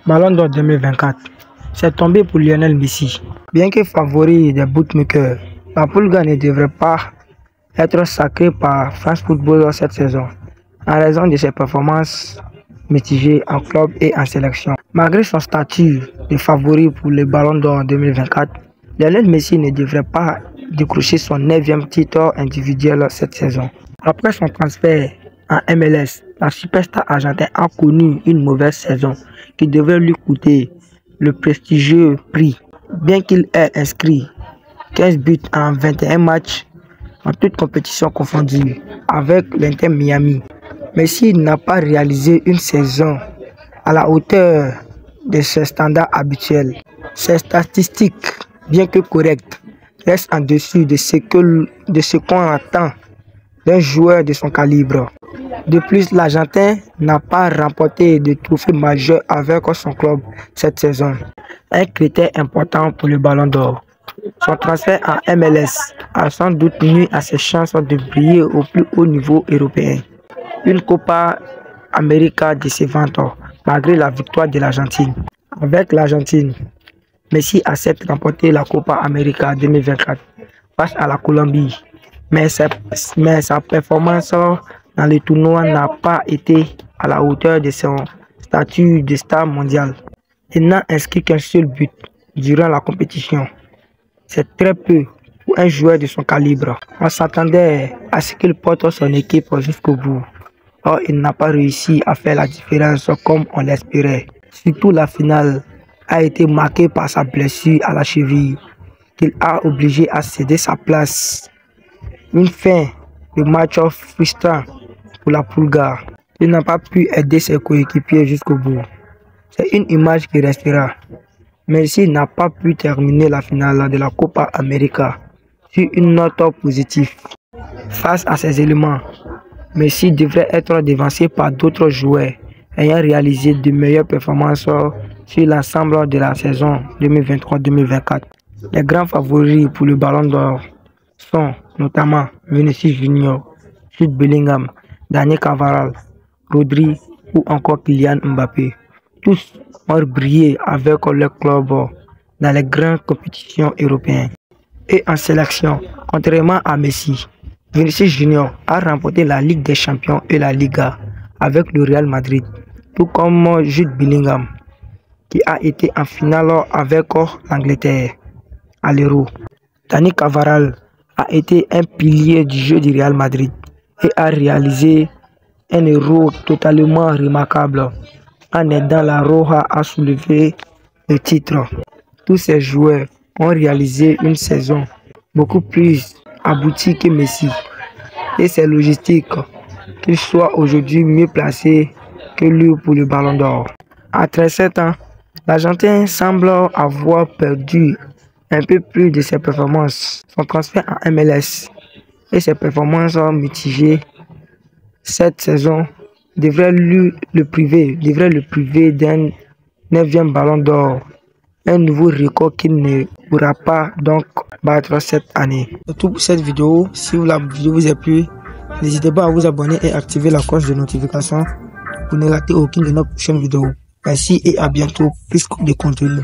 Ballon d'Or 2024, c'est tombé pour Lionel Messi. Bien que favori des bookmakers, la Pulga ne devrait pas être sacrée par France Football cette saison, en raison de ses performances mitigées en club et en sélection. Malgré son statut de favori pour le Ballon d'Or 2024, Lionel Messi ne devrait pas décrocher son 9e titre individuel cette saison. Après son transfert en MLS, la superstar argentine a connu une mauvaise saison qui devrait lui coûter le prestigieux prix. Bien qu'il ait inscrit 15 buts en 21 matchs, en toutes compétitions confondues, avec l'Inter Miami, Messi n'a pas réalisé une saison à la hauteur de ses standards habituels. Ses statistiques, bien que correctes, restent en dessus de ce qu'on attend d'un joueur de son calibre. De plus, l'Argentin n'a pas remporté de trophée majeur avec son club cette saison, un critère important pour le Ballon d'Or. Son transfert en MLS a sans doute nuit à ses chances de briller au plus haut niveau européen. Une Copa América décevante malgré la victoire de l'Argentine. Avec l'Argentine, Messi accepte de remporter la Copa América 2024 face à la Colombie, mais sa performance dans le tournoi n'a pas été à la hauteur de son statut de star mondial. Il n'a inscrit qu'un seul but durant la compétition. C'est très peu pour un joueur de son calibre. On s'attendait à ce qu'il porte son équipe jusqu'au bout. Or, il n'a pas réussi à faire la différence comme on l'espérait. Surtout la finale a été marquée par sa blessure à la cheville, qu'il a obligé à céder sa place. Une fin de match frustrant pour la Pulga. Il n'a pas pu aider ses coéquipiers jusqu'au bout. C'est une image qui restera. Messi n'a pas pu terminer la finale de la Copa América sur une note positive. Face à ces éléments, Messi devrait être devancé par d'autres joueurs ayant réalisé de meilleures performances sur l'ensemble de la saison 2023-2024. Les grands favoris pour le Ballon d'Or sont notamment Vinicius Junior, Jude Bellingham, Dani Carvajal, Rodri ou encore Kylian Mbappé. Tous ont brillé avec leur club dans les grandes compétitions européennes. Et en sélection, contrairement à Messi, Vinicius Junior a remporté la Ligue des Champions et la Liga avec le Real Madrid, tout comme Jude Bellingham, qui a été en finale avec l'Angleterre à l'Euro. Dani Carvajal a été un pilier du jeu du Real Madrid et a réalisé un Euro totalement remarquable en aidant la Roja à soulever le titre. Tous ces joueurs ont réalisé une saison beaucoup plus aboutie que Messi et c'est logistique qu'il soit aujourd'hui mieux placé que lui pour le Ballon d'Or. À 37 ans, l'Argentin semble avoir perdu un peu plus de ses performances. Son transfert en MLS et ses performances mitigées cette saison devrait le priver d'un 9e Ballon d'Or, un nouveau record qu'il ne pourra pas donc battre cette année. C'est tout pour cette vidéo. Si la vidéo vous a plu, n'hésitez pas à vous abonner et activer la cloche de notification pour ne rater aucune de nos prochaines vidéos. Merci et à bientôt, plus de contenu.